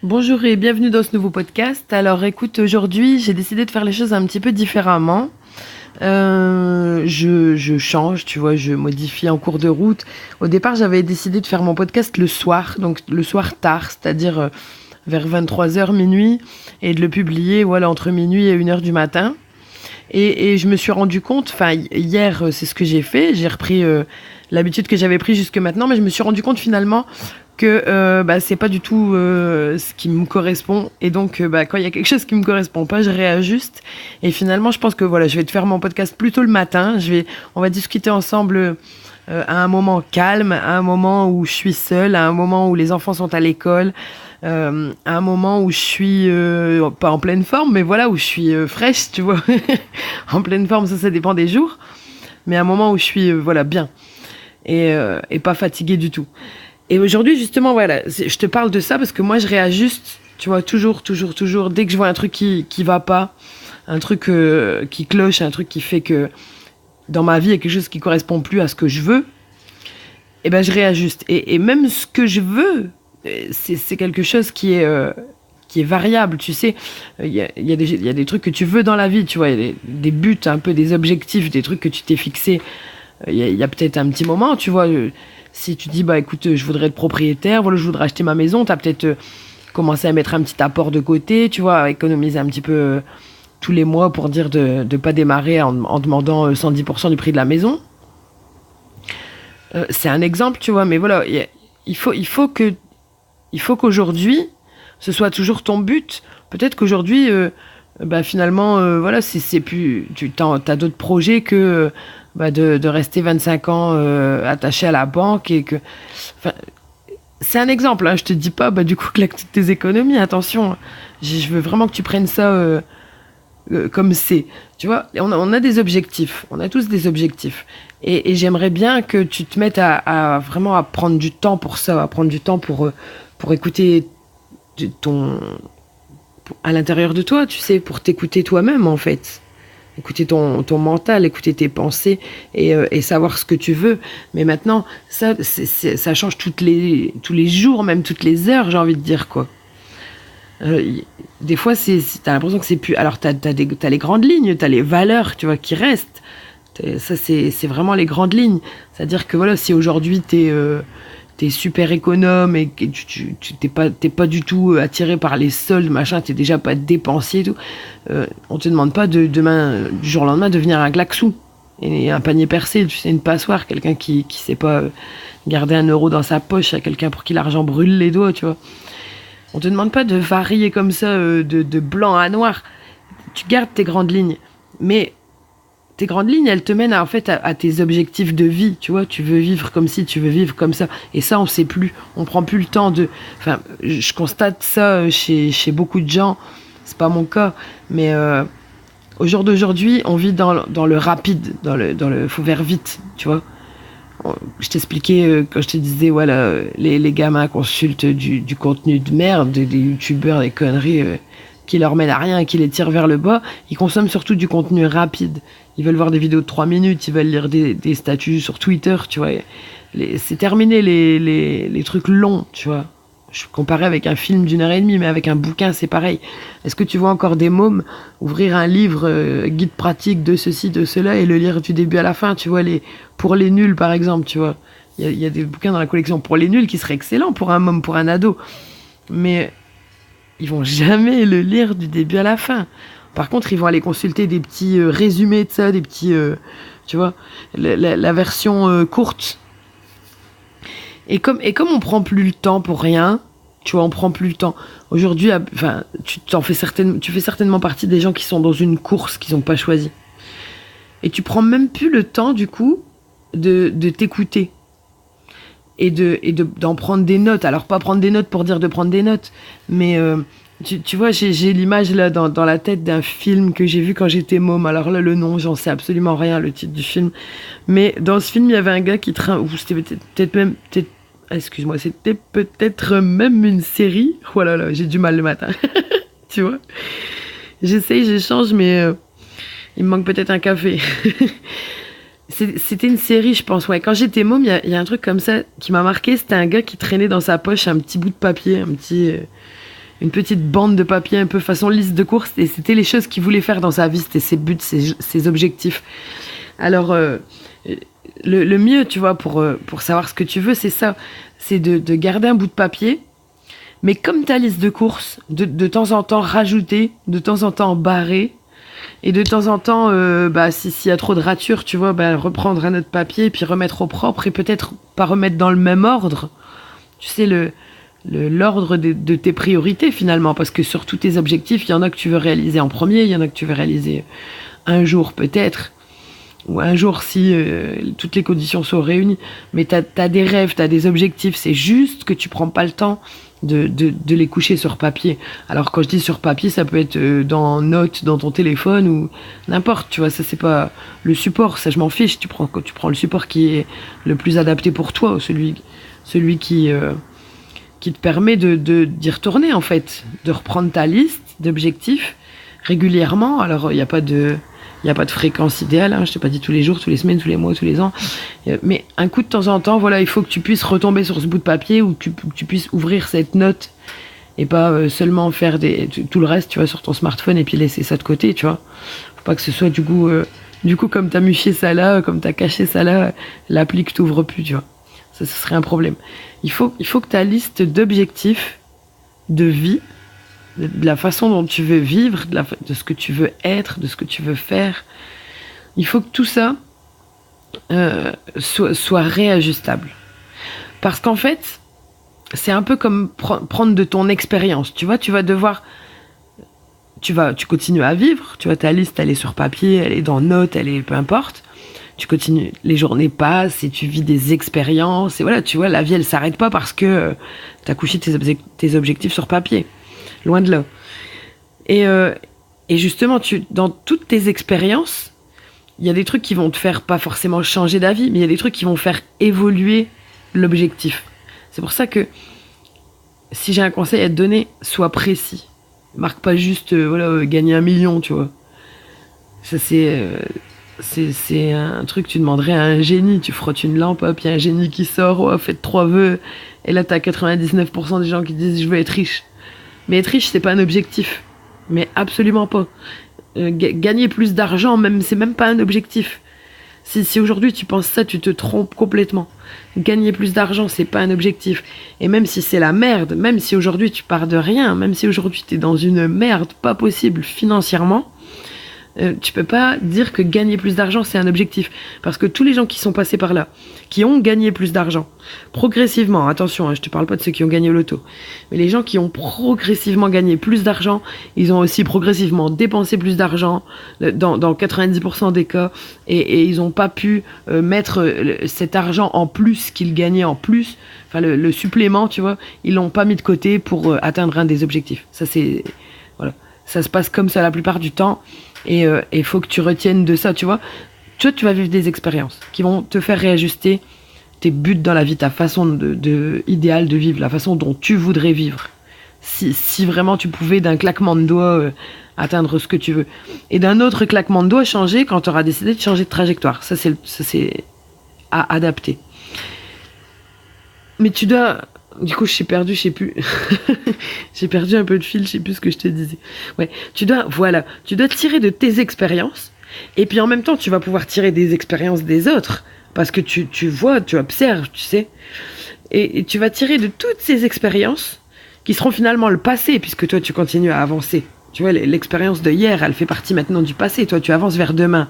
Bonjour et bienvenue dans ce nouveau podcast. Alors écoute, aujourd'hui j'ai décidé de faire les choses un petit peu différemment. Je change, tu vois, je modifie en cours de route. Au départ j'avais décidé de faire mon podcast le soir, donc le soir tard, c'est-à-dire vers 23h, minuit, et de le publier voilà, entre minuit et 1h du matin. Et je me suis rendu compte, enfin hier c'est ce que j'ai fait, j'ai repris l'habitude que j'avais pris jusque maintenant, mais je me suis rendu compte finalement que c'est pas du tout ce qui me correspond. Et donc quand il y a quelque chose qui me correspond pas, je réajuste. Et finalement, je pense que voilà, je vais te faire mon podcast plutôt le matin. On va discuter ensemble à un moment calme, à un moment où je suis seule, à un moment où les enfants sont à l'école, à un moment où je suis pas en pleine forme, mais voilà, où je suis fraîche, tu vois. En pleine forme, ça dépend des jours. Mais à un moment où je suis voilà bien et pas fatiguée du tout. Et aujourd'hui, justement, voilà, je te parle de ça parce que moi, je réajuste, tu vois, toujours. Dès que je vois un truc qui va pas, un truc qui cloche, un truc qui fait que dans ma vie, il y a quelque chose qui correspond plus à ce que je veux, et ben je réajuste. Et même ce que je veux, c'est quelque chose qui est variable, tu sais. Il y a des trucs que tu veux dans la vie, tu vois, il y a des buts, un peu des objectifs, des trucs que tu t'es fixés il y a peut-être un petit moment, tu vois. Si tu dis, bah écoute, je voudrais être propriétaire, voilà, je voudrais acheter ma maison, t'as peut-être commencé à mettre un petit apport de côté, tu vois, à économiser un petit peu tous les mois pour dire de ne pas démarrer en demandant 110% du prix de la maison. C'est un exemple, tu vois, mais voilà, il faut qu'aujourd'hui, ce soit toujours ton but. Peut-être qu'aujourd'hui, finalement, voilà, c'est plus, t'as d'autres projets que de rester 25 ans attaché à la banque et que, enfin, c'est un exemple. Hein, je te dis pas, du coup, claque toutes tes économies. Attention, je veux vraiment que tu prennes ça comme c'est. Tu vois, on a des objectifs. On a tous des objectifs. Et j'aimerais bien que tu te mettes à vraiment à prendre du temps pour ça, à prendre du temps pour écouter à l'intérieur de toi, tu sais, pour t'écouter toi-même, en fait. Écouter ton mental, écouter tes pensées et savoir ce que tu veux. Mais maintenant, ça change tous les jours, même toutes les heures, j'ai envie de dire, quoi. Des fois, t'as l'impression que c'est plus... Alors, t'as les grandes lignes, t'as les valeurs, tu vois, qui restent. Ça, c'est vraiment les grandes lignes. C'est-à-dire que, voilà, si aujourd'hui, t'es super économe et que t'es pas du tout attiré par les soldes, machin, t'es déjà pas dépensier et tout, on te demande pas du jour au lendemain, devenir un glaxou et un panier percé, tu sais, une passoire, quelqu'un qui sait pas garder 1 euro dans sa poche, à quelqu'un pour qui l'argent brûle les doigts, tu vois. On te demande pas de varier comme ça de blanc à noir. Tu gardes tes grandes lignes, mais tes grandes lignes, elles te mènent à tes objectifs de vie, tu vois. Tu veux vivre comme ci, tu veux vivre comme ça. Et ça, on sait plus. On prend plus le temps de... Enfin, je constate ça chez beaucoup de gens. C'est pas mon cas. Mais au jour d'aujourd'hui, on vit dans le rapide, dans le faut faire vite, tu vois. Je t'expliquais quand je te disais, voilà, les gamins consultent du contenu de merde, des youtubeurs, des conneries qui leur mènent à rien et qui les tirent vers le bas. Ils consomment surtout du contenu rapide. Ils veulent voir des vidéos de 3 minutes, ils veulent lire des statuts sur Twitter, tu vois. C'est terminé les trucs longs, tu vois. Je comparais avec un film d'1h30, mais avec un bouquin, c'est pareil. Est-ce que tu vois encore des mômes ouvrir un livre, guide pratique de ceci, de cela, et le lire du début à la fin, tu vois, pour les nuls, par exemple, tu vois. Il y a des bouquins dans la collection pour les nuls qui seraient excellents pour un môme, pour un ado. Mais ils vont jamais le lire du début à la fin. Par contre, ils vont aller consulter des petits résumés de ça, des petits, tu vois, la version courte. Et comme on prend plus le temps pour rien, tu vois, on prend plus le temps. Aujourd'hui, enfin, tu fais certainement partie des gens qui sont dans une course qu'ils n'ont pas choisie. Et tu prends même plus le temps, du coup, de t'écouter. Et d'en prendre des notes. Alors, pas prendre des notes pour dire de prendre des notes, mais tu vois, j'ai l'image là dans la tête d'un film que j'ai vu quand j'étais môme. Alors là, le nom, j'en sais absolument rien, le titre du film. Mais dans ce film, il y avait un gars qui ou c'était c'était peut-être même une série. Oh là là, j'ai du mal le matin. Tu vois, j'échange, mais il me manque peut-être un café. C'était une série, je pense. Ouais. Quand j'étais môme, il y a un truc comme ça qui m'a marqué. C'était un gars qui traînait dans sa poche un petit bout de papier, une petite bande de papier un peu façon liste de courses, et c'était les choses qu'il voulait faire dans sa vie, c'était ses buts, ses objectifs. Alors, le mieux, tu vois, pour savoir ce que tu veux, c'est ça, c'est de garder un bout de papier, mais comme ta liste de courses, de temps en temps rajouter, de temps en temps barrer, et de temps en temps, s'il y a trop de ratures, tu vois, reprendre un autre papier, et puis remettre au propre, et peut-être pas remettre dans le même ordre, tu sais, l'ordre de tes priorités finalement, parce que sur tous tes objectifs, il y en a que tu veux réaliser en premier, il y en a que tu veux réaliser un jour peut-être, ou un jour si toutes les conditions sont réunies, mais t'as des rêves, t'as des objectifs, c'est juste que tu prends pas le temps de les coucher sur papier. Alors quand je dis sur papier, ça peut être dans notes, dans ton téléphone ou n'importe, tu vois, ça c'est pas le support, ça je m'en fiche, tu prends le support qui est le plus adapté pour toi, celui qui te permet d'y retourner en fait, de reprendre ta liste d'objectifs régulièrement. Alors il n'y a pas de fréquence idéale, hein. Je t'ai pas dit tous les jours, tous les semaines, tous les mois, tous les ans, mais un coup de temps en temps, voilà, il faut que tu puisses retomber sur ce bout de papier, ou que tu puisses ouvrir cette note et pas seulement faire tout le reste, tu vois, sur ton smartphone et puis laisser ça de côté, tu vois. Faut pas que ce soit du coup comme t'as muché ça là, comme t'as caché ça là, l'appli que t'ouvres plus, tu vois. Ça, ce serait un problème. Il faut que ta liste d'objectifs de vie, de la façon dont tu veux vivre, de ce que tu veux être, de ce que tu veux faire, il faut que tout ça soit réajustable. Parce qu'en fait, c'est un peu comme prendre de ton expérience. Tu vois, tu continues à vivre, tu vois, ta liste, elle est sur papier, elle est dans notes, elle est peu importe. Tu continues, les journées passent et tu vis des expériences, et voilà, tu vois, la vie elle s'arrête pas parce que t'as couché tes objectifs sur papier, loin de là. Et justement, dans toutes tes expériences, il y a des trucs qui vont te faire pas forcément changer d'avis, mais il y a des trucs qui vont faire évoluer l'objectif. C'est pour ça que si j'ai un conseil à te donner, sois précis. Marque pas juste gagner 1 million, tu vois. Ça c'est un truc que tu demanderais à un génie. Tu frottes une lampe, hop, il y a un génie qui sort, faites 3 vœux, et là t'as 99% des gens qui disent je veux être riche. Mais être riche, c'est pas un objectif, mais absolument pas. Gagner plus d'argent, c'est même pas un objectif. Si aujourd'hui tu penses ça, tu te trompes complètement. Gagner plus d'argent, c'est pas un objectif. Et même si c'est la merde, même si aujourd'hui tu pars de rien, même si aujourd'hui t'es dans une merde pas possible financièrement, tu peux pas dire que gagner plus d'argent c'est un objectif, parce que tous les gens qui sont passés par là, qui ont gagné plus d'argent progressivement, attention, hein, je te parle pas de ceux qui ont gagné au loto, mais les gens qui ont progressivement gagné plus d'argent, ils ont aussi progressivement dépensé plus d'argent dans 90% des cas, et ils ont pas pu mettre cet argent en plus qu'ils gagnaient en plus, enfin le supplément, tu vois, ils l'ont pas mis de côté pour atteindre un des objectifs. Ça c'est voilà, ça se passe comme ça la plupart du temps. Et il faut que tu retiennes de ça, tu vois. Tu vas vivre des expériences qui vont te faire réajuster tes buts dans la vie, ta façon idéale de vivre, la façon dont tu voudrais vivre. Si vraiment tu pouvais d'un claquement de doigts atteindre ce que tu veux. Et d'un autre claquement de doigts changer quand tu auras décidé de changer de trajectoire. Ça c'est à adapter. Mais tu dois... Du coup, je sais plus. J'ai perdu un peu de fil, je sais plus ce que je te disais. Ouais, tu dois tirer de tes expériences, et puis en même temps, tu vas pouvoir tirer des expériences des autres, parce que tu vois, tu observes, tu sais. Et tu vas tirer de toutes ces expériences, qui seront finalement le passé, puisque toi, tu continues à avancer. Tu vois, l'expérience de hier, elle fait partie maintenant du passé, toi, tu avances vers demain.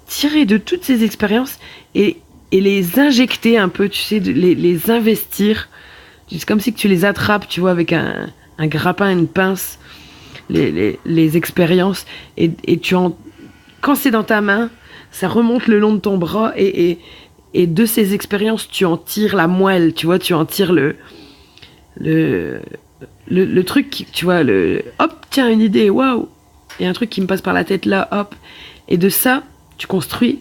Tirer de toutes ces expériences, et les injecter un peu, tu sais, les investir. C'est comme si que tu les attrapes, tu vois, avec un grappin, une pince, les expériences, et quand c'est dans ta main, ça remonte le long de ton bras, et de ces expériences, tu en tires la moelle, tu vois, tu en tires le truc, tu vois, hop, tiens, une idée, waouh, il y a un truc qui me passe par la tête là, hop, et de ça, tu construis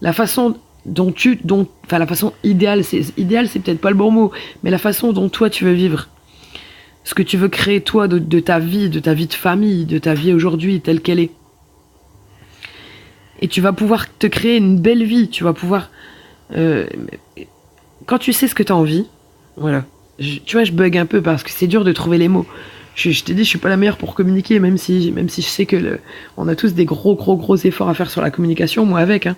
la façon la façon idéale, c'est peut-être pas le bon mot, mais la façon dont toi tu veux vivre, ce que tu veux créer toi de ta vie de famille, de ta vie aujourd'hui telle qu'elle est. Et tu vas pouvoir te créer une belle vie, tu vas pouvoir quand tu sais ce que tu as envie, voilà. Tu vois, je bug un peu parce que c'est dur de trouver les mots. je t'ai dit, je suis pas la meilleure pour communiquer, même si je sais que on a tous des gros efforts à faire sur la communication, moi avec, hein.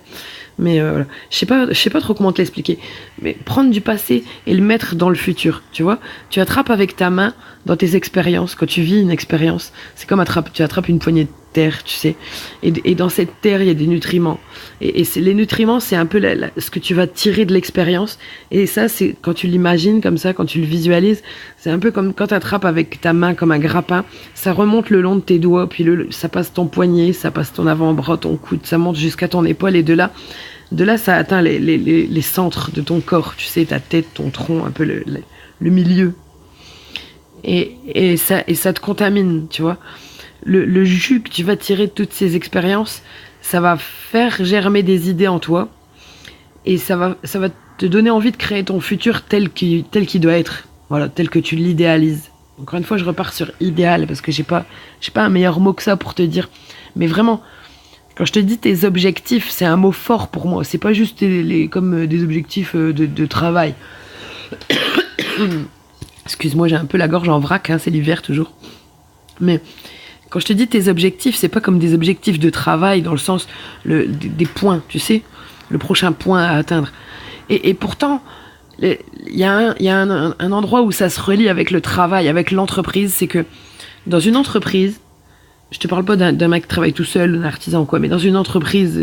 Mais voilà. Je sais pas trop comment te l'expliquer. Mais prendre du passé et le mettre dans le futur, tu vois. Tu attrapes avec ta main dans tes expériences. Quand tu vis une expérience, c'est comme tu attrapes une poignée de terre, tu sais. Et dans cette terre, il y a des nutriments. Et les nutriments, c'est un peu ce que tu vas tirer de l'expérience. Et ça, c'est quand tu l'imagines comme ça, quand tu le visualises, c'est un peu comme quand tu attrapes avec ta main comme un grappin. Ça remonte le long de tes doigts, puis ça passe ton poignet, ça passe ton avant-bras, ton coude, ça monte jusqu'à ton épaule. Et de là, ça atteint les centres de ton corps, tu sais, ta tête, ton tronc, un peu le milieu. Et ça te contamine, tu vois. Le jus que tu vas tirer de toutes ces expériences, ça va faire germer des idées en toi. Et ça va te donner envie de créer ton futur tel qu'il doit être. Voilà, tel que tu l'idéalises. Encore une fois, je repars sur idéal, parce que j'ai pas un meilleur mot que ça pour te dire. Mais vraiment, quand je te dis tes objectifs, c'est un mot fort pour moi. C'est pas juste comme des objectifs de travail. Excuse-moi, j'ai un peu la gorge en vrac, hein, c'est l'hiver toujours. Mais quand je te dis tes objectifs, c'est pas comme des objectifs de travail dans le sens des points, tu sais, le prochain point à atteindre. Et pourtant, il y a un endroit où ça se relie avec le travail, avec l'entreprise. C'est que dans une entreprise, je te parle pas d'un mec qui travaille tout seul, d'un artisan quoi, mais dans une entreprise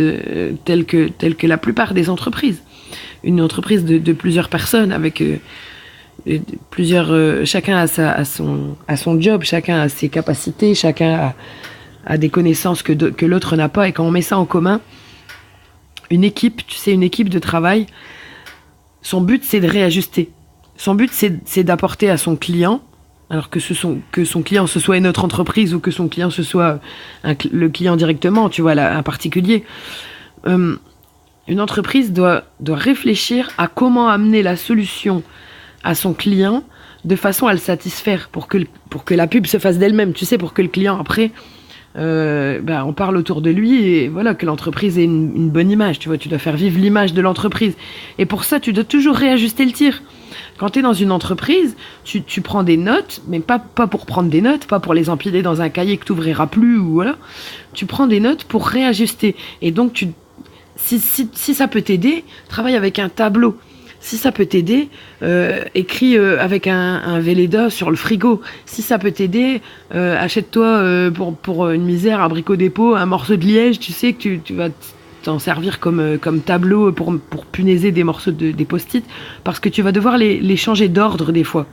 telle que la plupart des entreprises, une entreprise de plusieurs personnes avec chacun a son job, chacun a ses capacités, chacun a des connaissances que l'autre n'a pas, et quand on met ça en commun, une équipe, tu sais, une équipe de travail, son but c'est de réajuster. Son but c'est d'apporter à son client, alors que son client ce soit une autre entreprise ou que son client ce soit le client directement, tu vois, un particulier. Une entreprise doit réfléchir à comment amener la solution à son client de façon à le satisfaire pour que la pub se fasse d'elle-même, tu sais, pour que le client après on parle autour de lui et voilà, que l'entreprise ait une bonne image, tu vois, tu dois faire vivre l'image de l'entreprise. Et pour ça, tu dois toujours réajuster le tir. Quand tu es dans une entreprise, tu prends des notes, mais pas pour prendre des notes, pas pour les empiler dans un cahier que tu n'ouvriras plus, ou voilà. Tu prends des notes pour réajuster. Et donc, si ça peut t'aider, travaille avec un tableau. Si ça peut t'aider, écris avec un Velleda sur le frigo. Si ça peut t'aider, achète-toi pour une misère, un Brico Dépôt, un morceau de liège. Tu sais que tu vas t'en servir comme tableau pour punaiser des morceaux des post-it, parce que tu vas devoir les changer d'ordre des fois,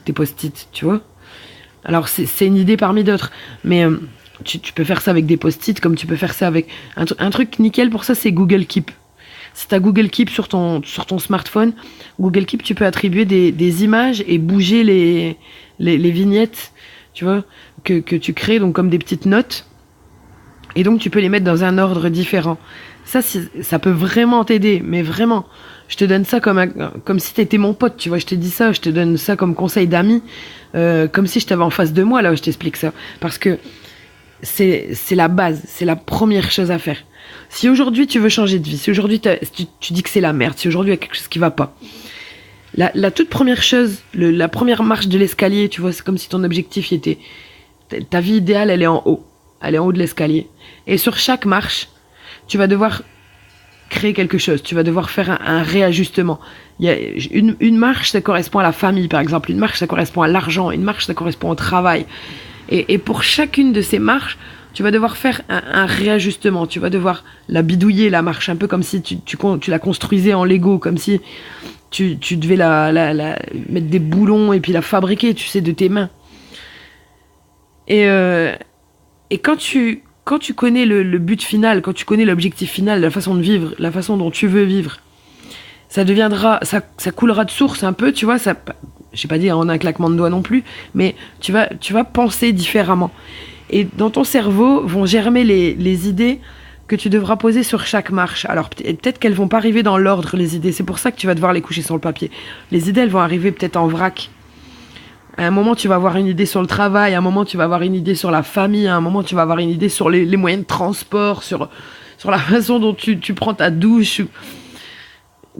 tes post-it, tu vois. Alors c'est une idée parmi d'autres, mais tu peux faire ça avec des post-it, comme tu peux faire ça avec un truc nickel pour ça, c'est Google Keep. Si tu as Google Keep sur ton smartphone, Google Keep, tu peux attribuer des images et bouger les vignettes, tu vois, que tu crées, donc comme des petites notes. Et donc, tu peux les mettre dans un ordre différent. Ça peut vraiment t'aider, mais vraiment. Je te donne ça comme si t'étais mon pote, tu vois. Je te dis ça, je te donne ça comme conseil d'ami, comme si je t'avais en face de moi, là où je t'explique ça. Parce que c'est la base, c'est la première chose à faire. Si aujourd'hui tu veux changer de vie, si aujourd'hui tu dis que c'est la merde, si aujourd'hui il y a quelque chose qui va pas, la toute première chose, la première marche de l'escalier, tu vois, c'est comme si ton objectif était, ta vie idéale, elle est en haut de l'escalier. Et sur chaque marche, tu vas devoir créer quelque chose, tu vas devoir faire un réajustement. Il y a une marche, ça correspond à la famille, par exemple. Une marche, ça correspond à l'argent. Une marche, ça correspond au travail. Et pour chacune de ces marches, tu vas devoir faire un réajustement. Tu vas devoir la bidouiller, la marche, un peu comme si tu la construisais en Lego, comme si tu devais la mettre des boulons et puis la fabriquer, tu sais, de tes mains. Et quand tu connais le but final, quand tu connais l'objectif final, la façon de vivre, la façon dont tu veux vivre, ça coulera de source un peu, tu vois, ça, je sais pas dire en un claquement de doigts non plus, mais tu vas penser différemment. Et dans ton cerveau vont germer les idées que tu devras poser sur chaque marche. Alors peut-être qu'elles vont pas arriver dans l'ordre, les idées, c'est pour ça que tu vas devoir les coucher sur le papier. Les idées, elles vont arriver peut-être en vrac. À un moment, tu vas avoir une idée sur le travail, à un moment, tu vas avoir une idée sur la famille, à un moment, tu vas avoir une idée sur les moyens de transport, sur la façon dont tu prends ta douche.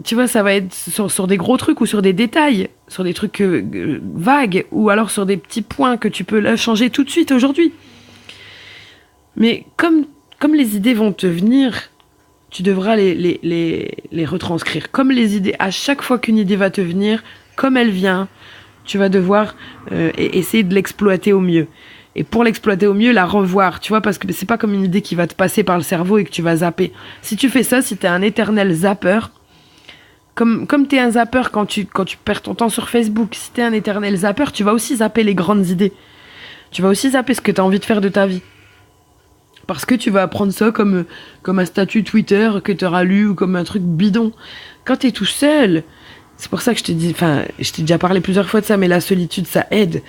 tu vois, ça va être sur des gros trucs ou sur des détails, sur des trucs vagues, ou alors sur des petits points que tu peux là changer tout de suite aujourd'hui. Mais comme les idées vont te venir, tu devras les retranscrire. Comme les idées, à chaque fois qu'une idée va te venir, comme elle vient, tu vas devoir essayer de l'exploiter au mieux. Et pour l'exploiter au mieux, la revoir, tu vois, parce que c'est pas comme une idée qui va te passer par le cerveau et que tu vas zapper. Si tu fais ça, si t'es un éternel zappeur, comme t'es un zappeur quand tu perds ton temps sur Facebook, si t'es un éternel zappeur, tu vas aussi zapper les grandes idées. Tu vas aussi zapper ce que t'as envie de faire de ta vie. Parce que tu vas prendre ça comme un statut Twitter que t'auras lu ou comme un truc bidon. Quand t'es tout seul, c'est pour ça que je t'ai déjà parlé plusieurs fois de ça, mais la solitude, ça aide.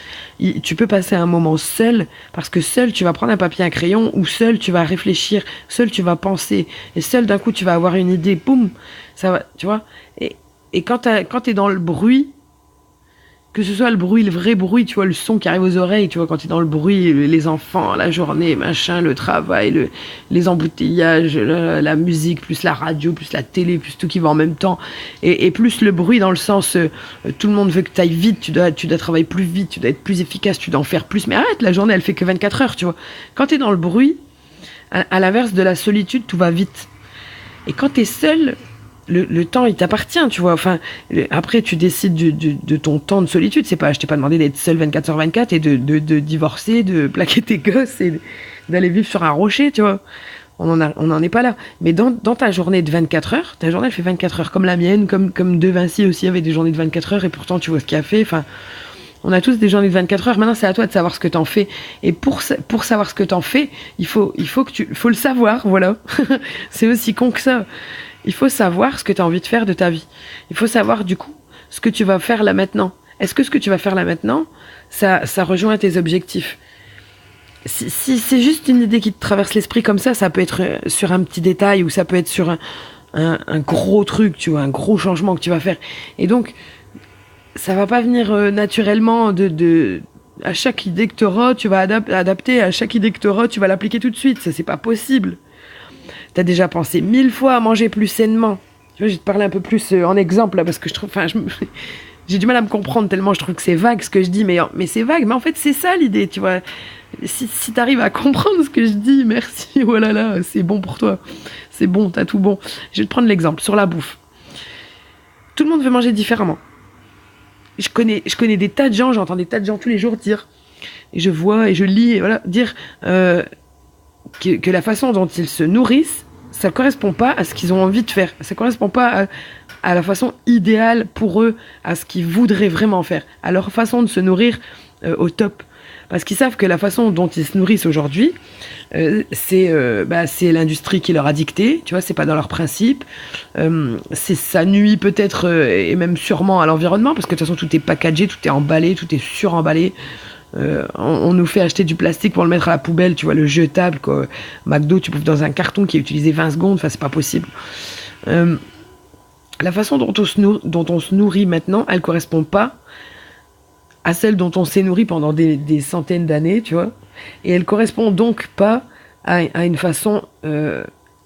Tu peux passer un moment seul, parce que seul, tu vas prendre un papier, un crayon, ou seul, tu vas réfléchir, seul, tu vas penser, et seul, d'un coup, tu vas avoir une idée, boum, ça va, tu vois. Et quand t'es dans le bruit, que ce soit le bruit, le vrai bruit, tu vois, le son qui arrive aux oreilles, tu vois, quand t'es dans le bruit, les enfants, la journée, machin, le travail, les embouteillages, la musique, plus la radio, plus la télé, plus tout qui va en même temps, et plus le bruit dans le sens, tout le monde veut que t'ailles vite, tu dois travailler plus vite, tu dois être plus efficace, tu dois en faire plus, mais arrête, la journée, elle fait que 24 heures, tu vois. Quand t'es dans le bruit, à l'inverse de la solitude, tout va vite. Et quand t'es seul, le temps, il t'appartient, tu vois. Enfin, après, tu décides de ton temps de solitude. C'est pas, je t'ai pas demandé d'être seul 24h24 et de divorcer, de plaquer tes gosses et d'aller vivre sur un rocher, tu vois. On en est pas là. Mais dans ta journée de 24 heures, ta journée, elle fait 24 heures. Comme la mienne, comme De Vinci aussi avait des journées de 24 heures et pourtant, tu vois ce qu'il a fait. Enfin, on a tous des journées de 24 heures. Maintenant, c'est à toi de savoir ce que t'en fais. Et pour savoir ce que t'en fais, il faut le savoir, voilà. C'est aussi con que ça. Il faut savoir ce que tu as envie de faire de ta vie. Il faut savoir, du coup, ce que tu vas faire là maintenant. Est-ce que ce que tu vas faire là maintenant, ça rejoint tes objectifs? Si c'est juste une idée qui te traverse l'esprit comme ça peut être sur un petit détail ou ça peut être sur un gros truc, tu vois, un gros changement que tu vas faire. Et donc, ça va pas venir naturellement à chaque idée que tu auras, tu vas adapter, à chaque idée que tu auras, tu vas l'appliquer tout de suite. Ça, c'est pas possible. T'as déjà pensé 1000 fois à manger plus sainement. Tu vois, je vais te parler un peu plus en exemple, là, parce que je trouve, j'ai du mal à me comprendre tellement je trouve que c'est vague ce que je dis, mais c'est vague, mais en fait, c'est ça l'idée, tu vois. Si t'arrives à comprendre ce que je dis, merci, voilà, là, c'est bon pour toi. C'est bon, t'as tout bon. Je vais te prendre l'exemple, sur la bouffe. Tout le monde veut manger différemment. Je connais des tas de gens, j'entends des tas de gens tous les jours dire, et je vois, et je lis, et voilà, dire que la façon dont ils se nourrissent, ça correspond pas à ce qu'ils ont envie de faire. Ça correspond pas à la façon idéale pour eux, à ce qu'ils voudraient vraiment faire, à leur façon de se nourrir au top. Parce qu'ils savent que la façon dont ils se nourrissent aujourd'hui, c'est l'industrie qui leur a dicté, tu vois, c'est pas dans leurs principes. Ça nuit peut-être et même sûrement à l'environnement, parce que de toute façon tout est packagé, tout est emballé, tout est suremballé. On nous fait acheter du plastique pour le mettre à la poubelle, tu vois, le jetable, quoi. McDo, tu bouffes dans un carton qui est utilisé 20 secondes, enfin, c'est pas possible. La façon dont on se nourrit maintenant, elle correspond pas à celle dont on s'est nourri pendant des centaines d'années, tu vois. Et elle correspond donc pas à une façon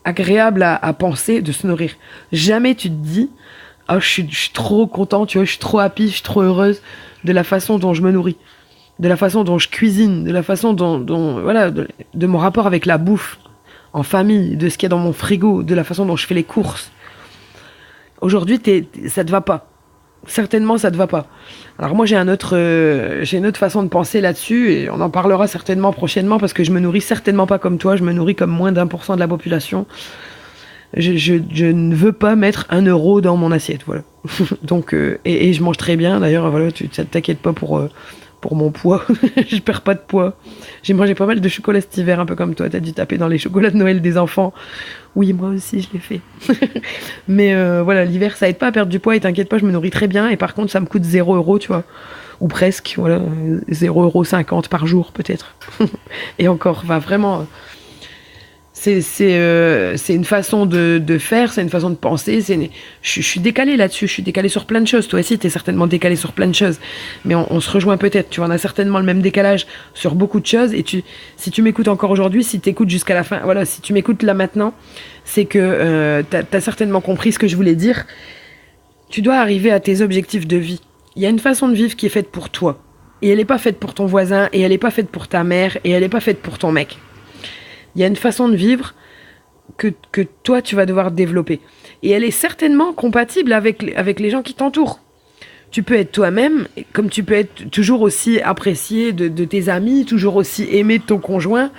agréable à penser de se nourrir. Jamais tu te dis, oh, je suis trop content, tu vois, je suis trop happy, je suis trop heureuse de la façon dont je me nourris, de la façon dont je cuisine, de la façon dont voilà, de mon rapport avec la bouffe en famille, de ce qu'il y a dans mon frigo, de la façon dont je fais les courses. Aujourd'hui, ça te va pas. Certainement, ça te va pas. Alors moi, j'ai une autre façon de penser là-dessus, et on en parlera certainement prochainement, parce que je me nourris certainement pas comme toi, je me nourris comme moins d'1% de la population. Je ne veux pas mettre 1 euro dans mon assiette, voilà. Donc, et je mange très bien, d'ailleurs, voilà, t'inquiète pas pour mon poids, je perds pas de poids. J'ai mangé pas mal de chocolat cet hiver, un peu comme toi, t'as dû taper dans les chocolats de Noël des enfants. Oui, moi aussi, je l'ai fait. Mais voilà, l'hiver, ça aide pas à perdre du poids, et t'inquiète pas, je me nourris très bien, et par contre, ça me coûte 0 euro, tu vois. Ou presque, voilà, 0,50 € par jour, peut-être. Et encore, enfin, vraiment... C'est une façon de faire, c'est une façon de penser. Je suis décalée là-dessus, je suis décalée sur plein de choses. Toi aussi, t'es certainement décalée sur plein de choses. Mais on se rejoint peut-être. Tu vois, on a certainement le même décalage sur beaucoup de choses. Et si tu m'écoutes encore aujourd'hui, si t'écoutes jusqu'à la fin, voilà, si tu m'écoutes là maintenant, c'est que t'as certainement compris ce que je voulais dire. Tu dois arriver à tes objectifs de vie. Il y a une façon de vivre qui est faite pour toi. Et elle n'est pas faite pour ton voisin, et elle n'est pas faite pour ta mère, et elle n'est pas faite pour ton mec. Il y a une façon de vivre que toi, tu vas devoir développer. Et elle est certainement compatible avec les gens qui t'entourent. Tu peux être toi-même, comme tu peux être toujours aussi apprécié de tes amis, toujours aussi aimé de ton conjoint.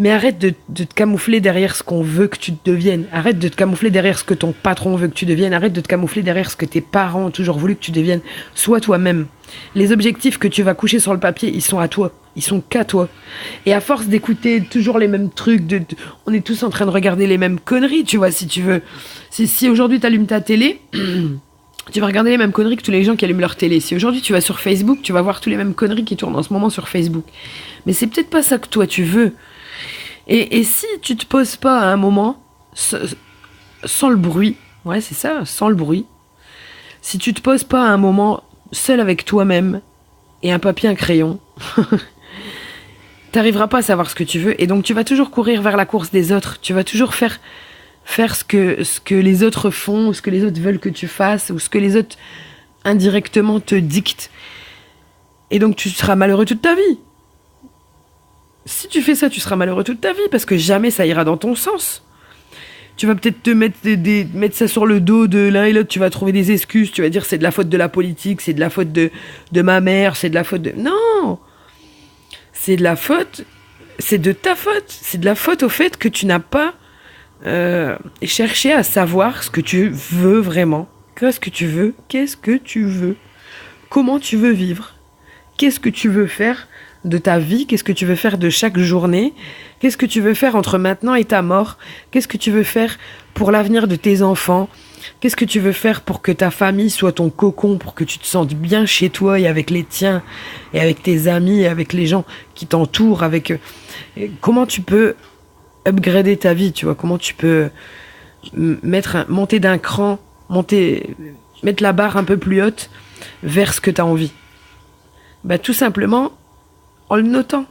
Mais arrête de te camoufler derrière ce qu'on veut que tu deviennes. Arrête de te camoufler derrière ce que ton patron veut que tu deviennes. Arrête de te camoufler derrière ce que tes parents ont toujours voulu que tu deviennes. Sois toi-même. Les objectifs que tu vas coucher sur le papier, ils sont à toi. Ils sont qu'à toi. Et à force d'écouter toujours les mêmes trucs, on est tous en train de regarder les mêmes conneries, tu vois, si tu veux. Si aujourd'hui tu allumes ta télé, tu vas regarder les mêmes conneries que tous les gens qui allument leur télé. Si aujourd'hui tu vas sur Facebook, tu vas voir tous les mêmes conneries qui tournent en ce moment sur Facebook. Mais c'est peut-être pas ça que toi tu veux. Et si tu te poses pas à un moment, sans le bruit, ouais c'est ça, sans le bruit, si tu te poses pas à un moment seul avec toi-même et un papier, un crayon, t'arriveras pas à savoir ce que tu veux, et donc tu vas toujours courir vers la course des autres, tu vas toujours faire ce que les autres font, ce que les autres veulent que tu fasses, ou ce que les autres indirectement te dictent, et donc tu seras malheureux toute ta vie. Si tu fais ça, tu seras malheureux toute ta vie, parce que jamais ça ira dans ton sens. Tu vas peut-être te mettre ça sur le dos de l'un et l'autre, tu vas trouver des excuses, tu vas dire c'est de la faute de la politique, c'est de la faute de ma mère, c'est de la faute de... Non! C'est de la faute, c'est de ta faute, c'est de la faute au fait que tu n'as pas cherché à savoir ce que tu veux vraiment. Qu'est-ce que tu veux? Qu'est-ce que tu veux? Comment tu veux vivre? Qu'est-ce que tu veux faire de ta vie? Qu'est-ce que tu veux faire de chaque journée? Qu'est-ce que tu veux faire entre maintenant et ta mort? Qu'est-ce que tu veux faire pour l'avenir de tes enfants? Qu'est-ce que tu veux faire pour que ta famille soit ton cocon, pour que tu te sentes bien chez toi et avec les tiens, et avec tes amis, et avec les gens qui t'entourent, comment tu peux upgrader ta vie, tu vois? Comment tu peux monter d'un cran, mettre la barre un peu plus haute vers ce que tu as envie? Bah, tout simplement en le notant.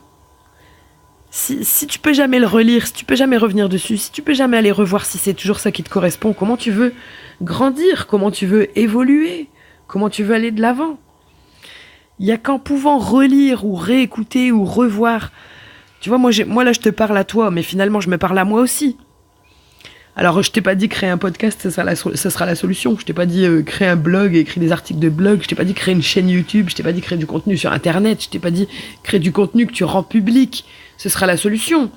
Si tu peux jamais le relire, si tu peux jamais revenir dessus, si tu peux jamais aller revoir si c'est toujours ça qui te correspond, comment tu veux grandir, comment tu veux évoluer, comment tu veux aller de l'avant. Il y a qu'en pouvant relire ou réécouter ou revoir. Tu vois, moi là je te parle à toi, mais finalement je me parle à moi aussi. Alors je t'ai pas dit créer un podcast, ça sera la solution. Je t'ai pas dit créer un blog, écrire des articles de blog. Je t'ai pas dit créer une chaîne YouTube. Je t'ai pas dit créer du contenu sur Internet. Je t'ai pas dit créer du contenu que tu rends public. Ce sera la solution.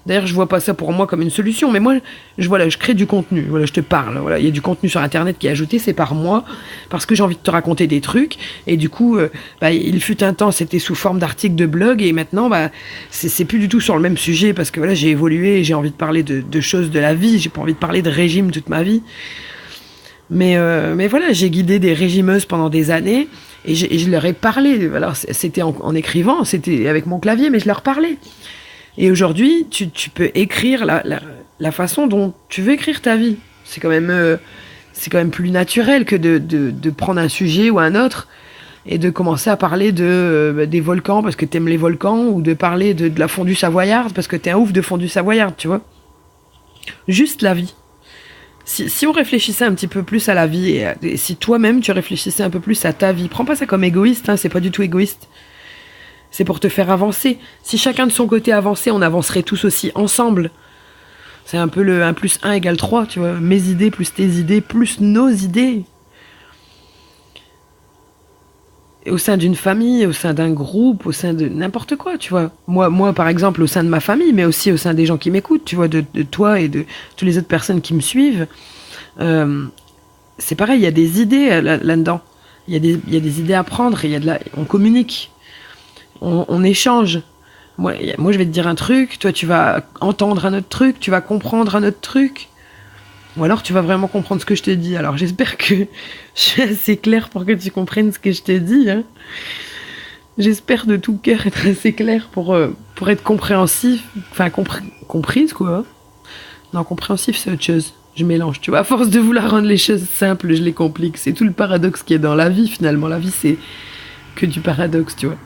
D'ailleurs, je vois pas ça pour moi comme une solution, mais moi, je crée du contenu. Voilà, je te parle. Voilà, il y a du contenu sur Internet qui est ajouté, c'est par moi, parce que j'ai envie de te raconter des trucs. Et du coup, il fut un temps, c'était sous forme d'articles de blog, et maintenant, c'est plus du tout sur le même sujet, parce que voilà, j'ai évolué, j'ai envie de parler de choses de la vie. J'ai pas envie de parler de régime toute ma vie. Mais voilà, j'ai guidé des régimeuses pendant des années, et je leur ai parlé. Alors, c'était en écrivant, c'était avec mon clavier, mais je leur parlais. Et aujourd'hui, tu peux écrire la façon dont tu veux écrire ta vie. C'est quand même plus naturel que de prendre un sujet ou un autre et de commencer à parler des volcans parce que t'aimes les volcans, ou de parler de la fondue savoyarde parce que t'es un ouf de fondue savoyarde, tu vois. Juste la vie. Si on réfléchissait un petit peu plus à la vie, et si toi-même tu réfléchissais un peu plus à ta vie, prends pas ça comme égoïste, hein, c'est pas du tout égoïste. C'est pour te faire avancer. Si chacun de son côté avançait, on avancerait tous aussi ensemble. C'est un peu le 1 + 1 = 3, tu vois. Mes idées plus tes idées plus nos idées. Et au sein d'une famille, au sein d'un groupe, au sein de n'importe quoi, tu vois. Moi, par exemple, au sein de ma famille, mais aussi au sein des gens qui m'écoutent, tu vois, de toi et de toutes les autres personnes qui me suivent. C'est pareil, il y a des idées là-dedans. Il y a des idées à prendre, et on communique. On échange. Moi, je vais te dire un truc, toi, tu vas entendre un autre truc, tu vas comprendre un autre truc. Ou alors, tu vas vraiment comprendre ce que je te dis. Alors, j'espère que je suis assez claire pour que tu comprennes ce que je te dis. Hein. J'espère de tout cœur être assez claire pour être compréhensif. Enfin, comprise, quoi. Non, compréhensif, c'est autre chose. Je mélange, tu vois. À force de vouloir rendre les choses simples, je les complique. C'est tout le paradoxe qu'il y a dans la vie, finalement. La vie, c'est que du paradoxe, tu vois.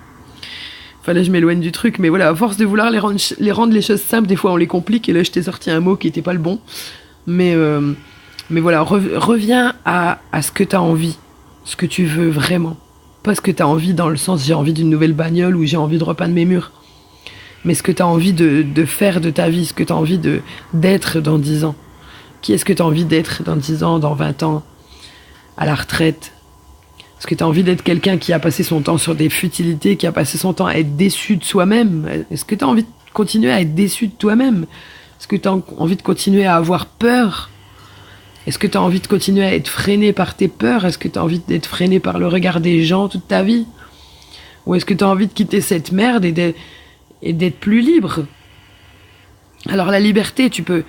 Enfin là je m'éloigne du truc, mais voilà, à force de vouloir les rendre les choses simples, des fois on les complique, et là je t'ai sorti un mot qui était pas le bon. Mais Mais voilà, reviens à ce que tu as envie, ce que tu veux vraiment. Pas ce que tu as envie dans le sens j'ai envie d'une nouvelle bagnole ou j'ai envie de repeindre mes murs. Mais ce que tu as envie de faire de ta vie, ce que tu as envie d'être dans 10 ans. Qui est-ce que tu as envie d'être dans 10 ans, dans 20 ans, à la retraite? Est-ce que tu as envie d'être quelqu'un qui a passé son temps sur des futilités, qui a passé son temps à être déçu de soi-même? Est-ce que tu as envie de continuer à être déçu de toi-même? Est-ce que tu as envie de continuer à avoir peur? Est-ce que tu as envie de continuer à être freiné par tes peurs? Est-ce que tu as envie d'être freiné par le regard des gens toute ta vie? Ou est-ce que tu as envie de quitter cette merde et d'être plus libre? Alors la liberté, tu peux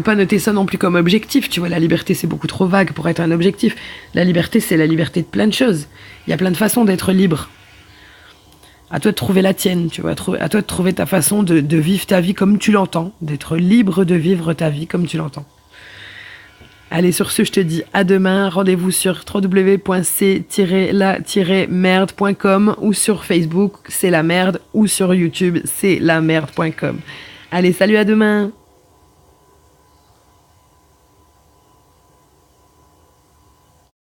pas noter ça non plus comme objectif, tu vois, la liberté c'est beaucoup trop vague pour être un objectif. La liberté c'est la liberté de plein de choses. Il y a plein de façons d'être libre. À toi de trouver la tienne, tu vois, à toi de trouver ta façon de vivre ta vie comme tu l'entends, d'être libre de vivre ta vie comme tu l'entends. Allez, sur ce, je te dis à demain. Rendez-vous sur www.c-la-merde.com ou sur Facebook, c'est la merde, ou sur YouTube, c'est la merde.com. Allez, salut, à demain!